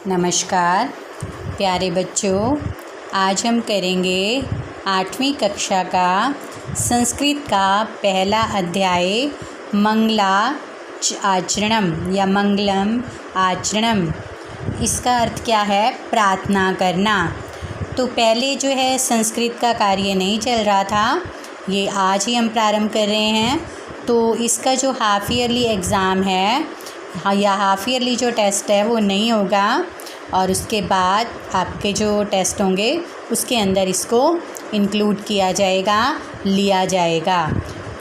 नमस्कार प्यारे बच्चों, आज हम करेंगे 8वीं कक्षा का संस्कृत का पहला अध्याय आचरणम या मंगलम आचरणम। इसका अर्थ क्या है? प्रार्थना करना। तो पहले जो है संस्कृत का कार्य नहीं चल रहा था, ये आज ही हम प्रारंभ कर रहे हैं। तो इसका जो हाफ़ ईयरली एग्ज़ाम है या हाफ़ ईयरली जो टेस्ट है वो नहीं होगा, और उसके बाद आपके जो टेस्ट होंगे उसके अंदर इसको इंक्लूड किया जाएगा, लिया जाएगा।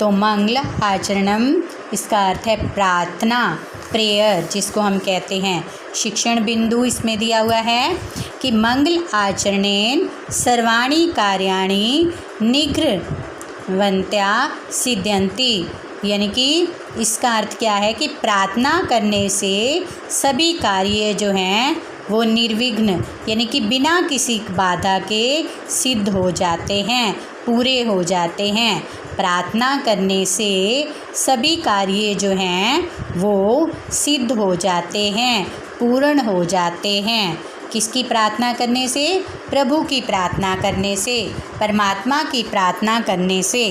तो मंगल आचरणम इसका अर्थ है प्रार्थना, प्रेयर जिसको हम कहते हैं। शिक्षण बिंदु इसमें दिया हुआ है कि मंगल आचरणेन सर्वाणि कार्याणि निग्रहवन्त्या सिद्ध्यन्ति, यानी कि इसका अर्थ क्या है कि प्रार्थना करने से सभी कार्य जो हैं वो निर्विघ्न यानी कि बिना किसी बाधा के सिद्ध हो जाते हैं, पूरे हो जाते हैं। प्रार्थना करने से सभी कार्य जो हैं वो सिद्ध हो जाते हैं, पूर्ण हो जाते हैं। किसकी प्रार्थना करने से? प्रभु की प्रार्थना करने से, परमात्मा की प्रार्थना करने से।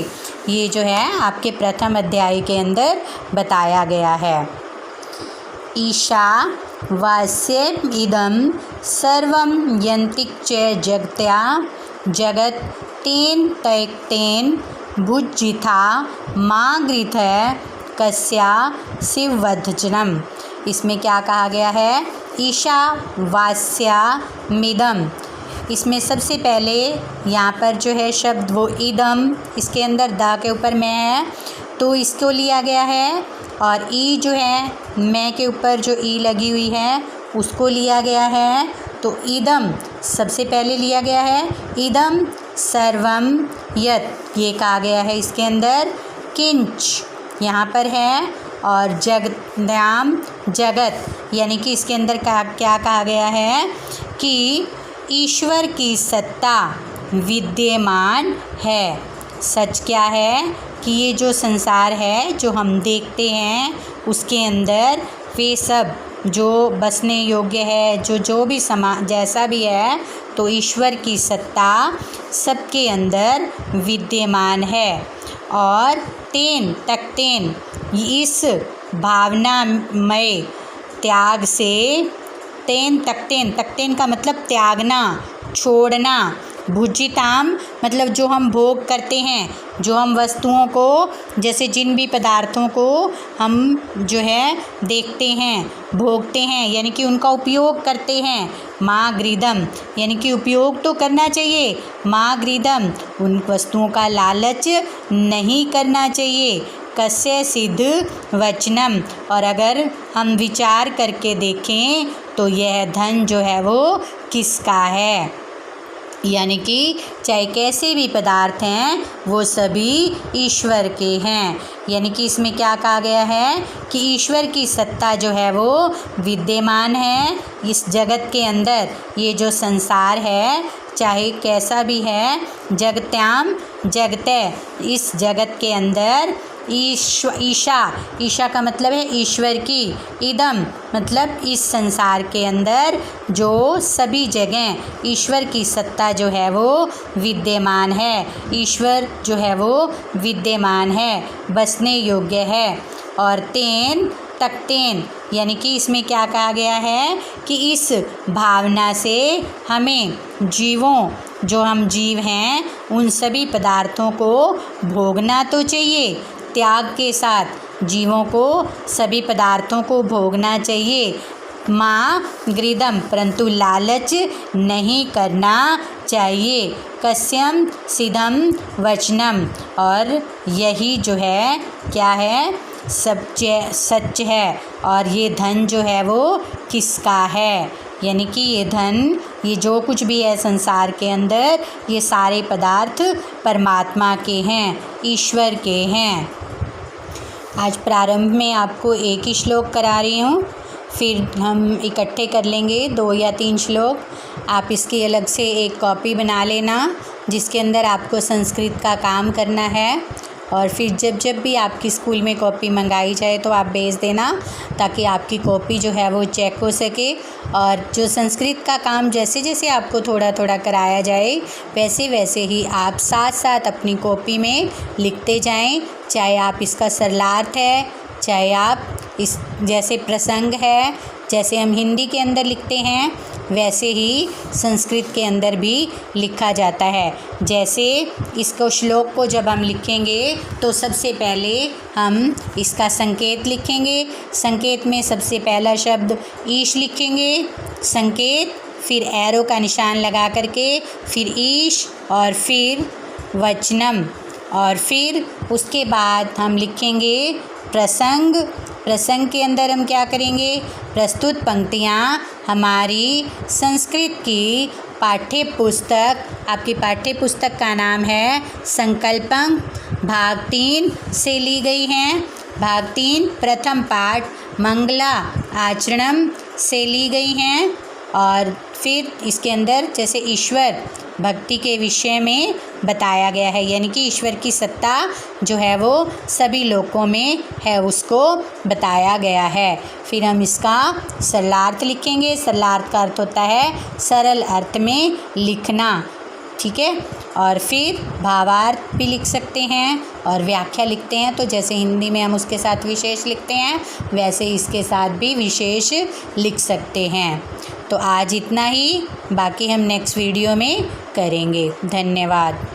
ये जो है आपके प्रथम अध्याय के अंदर बताया गया है। ईशा वास्यम इदं सर्वं यन्तिक च जगत्या जगत तेन तैक्तेन भुज्जिथा मागृथ कस्या शिववधजनम। इसमें क्या कहा गया है? ईशा वास्यामिदम। इसमें सबसे पहले यहाँ पर जो है शब्द वो इदम, इसके अंदर दा के ऊपर मैं है तो इसको लिया गया है, और ई जो है मैं के ऊपर जो ई लगी हुई है उसको लिया गया है। तो इदम सबसे पहले लिया गया है। इदम सर्वम यत, ये कहा गया है इसके अंदर। किंच यहाँ पर है, और जगत्याम जगत, यानी कि इसके अंदर क्या कहा गया है कि ईश्वर की सत्ता विद्यमान है। सच क्या है कि ये जो संसार है जो हम देखते हैं उसके अंदर वे सब जो बसने योग्य है, जो भी जैसा भी है, तो ईश्वर की सत्ता सबके अंदर विद्यमान है। और तेन तकतेन, इस भावनामय त्याग से, तेन तकतेन, तकतेन का मतलब त्यागना, छोड़ना। भुजिताम मतलब जो हम भोग करते हैं, जो हम वस्तुओं को, जैसे जिन भी पदार्थों को हम जो है देखते हैं, भोगते हैं, यानी कि उनका उपयोग करते हैं। माँ गृदम, यानी कि उपयोग तो करना चाहिए। माँ गृदम, उन वस्तुओं का लालच नहीं करना चाहिए। कस्य सिद्ध वचनम, और अगर हम विचार करके देखें तो यह धन जो है वो किसका है, यानी कि चाहे कैसे भी पदार्थ हैं वो सभी ईश्वर के हैं। यानी कि इसमें क्या कहा गया है कि ईश्वर की सत्ता जो है वो विद्यमान है इस जगत के अंदर। ये जो संसार है चाहे कैसा भी है, जगत्याम जगते, इस जगत के अंदर ईशा का मतलब है ईश्वर की। इदम मतलब इस संसार के अंदर जो सभी जगह ईश्वर की सत्ता जो है वो विद्यमान है। ईश्वर जो है वो विद्यमान है, बसने योग्य है। और तेन तकतेन, यानी कि इसमें क्या कहा गया है कि इस भावना से हमें जीवों, जो हम जीव हैं, उन सभी पदार्थों को भोगना तो चाहिए। त्याग के साथ जीवों को सभी पदार्थों को भोगना चाहिए। माँ गृदम, परंतु लालच नहीं करना चाहिए। कस्यम सिद्धम वचनम, और यही जो है क्या है, सच है। और ये धन जो है वो किसका है, यानी कि ये धन, ये जो कुछ भी है संसार के अंदर, ये सारे पदार्थ परमात्मा के हैं, ईश्वर के हैं। आज प्रारंभ में आपको एक ही श्लोक करा रही हूँ, फिर हम इकट्ठे कर लेंगे 2 या 3 श्लोक। आप इसकी अलग से एक कॉपी बना लेना जिसके अंदर आपको संस्कृत का काम करना है। और फिर जब जब भी आपकी स्कूल में कॉपी मंगाई जाए तो आप भेज देना, ताकि आपकी कॉपी जो है वो चेक हो सके। और जो संस्कृत का काम जैसे जैसे आपको थोड़ा थोड़ा कराया जाए वैसे वैसे ही आप साथ साथ अपनी कॉपी में लिखते जाएं, चाहे आप इसका सरलार्थ है, चाहे आप इस जैसे प्रसंग है, जैसे हम हिंदी के अंदर लिखते हैं वैसे ही संस्कृत के अंदर भी लिखा जाता है। जैसे इसको श्लोक को जब हम लिखेंगे तो सबसे पहले हम इसका संकेत लिखेंगे। संकेत में सबसे पहला शब्द ईश लिखेंगे, संकेत, फिर एरो का निशान लगा करके, फिर ईश और फिर वचनम, और फिर उसके बाद हम लिखेंगे प्रसंग। प्रसंग के अंदर हम क्या करेंगे, प्रस्तुत पंक्तियाँ हमारी संस्कृत की पाठ्य पुस्तक, आपकी पाठ्य पुस्तक का नाम है संकल्पम, भाग 3 से ली गई हैं। भाग 3 प्रथम पाठ मंगला आचरणम से ली गई हैं। और फिर इसके अंदर जैसे ईश्वर भक्ति के विषय में बताया गया है, यानी कि ईश्वर की सत्ता जो है वो सभी लोकों में है उसको बताया गया है। फिर हम इसका सरलार्थ लिखेंगे। सरलार्थ का अर्थ होता है सरल अर्थ में लिखना, ठीक है। और फिर भावार्थ भी लिख सकते हैं और व्याख्या लिखते हैं, तो जैसे हिंदी में हम उसके साथ विशेष लिखते हैं वैसे इसके साथ भी विशेष लिख सकते हैं। तो आज इतना ही, बाकी हम नेक्स्ट वीडियो में करेंगे। धन्यवाद।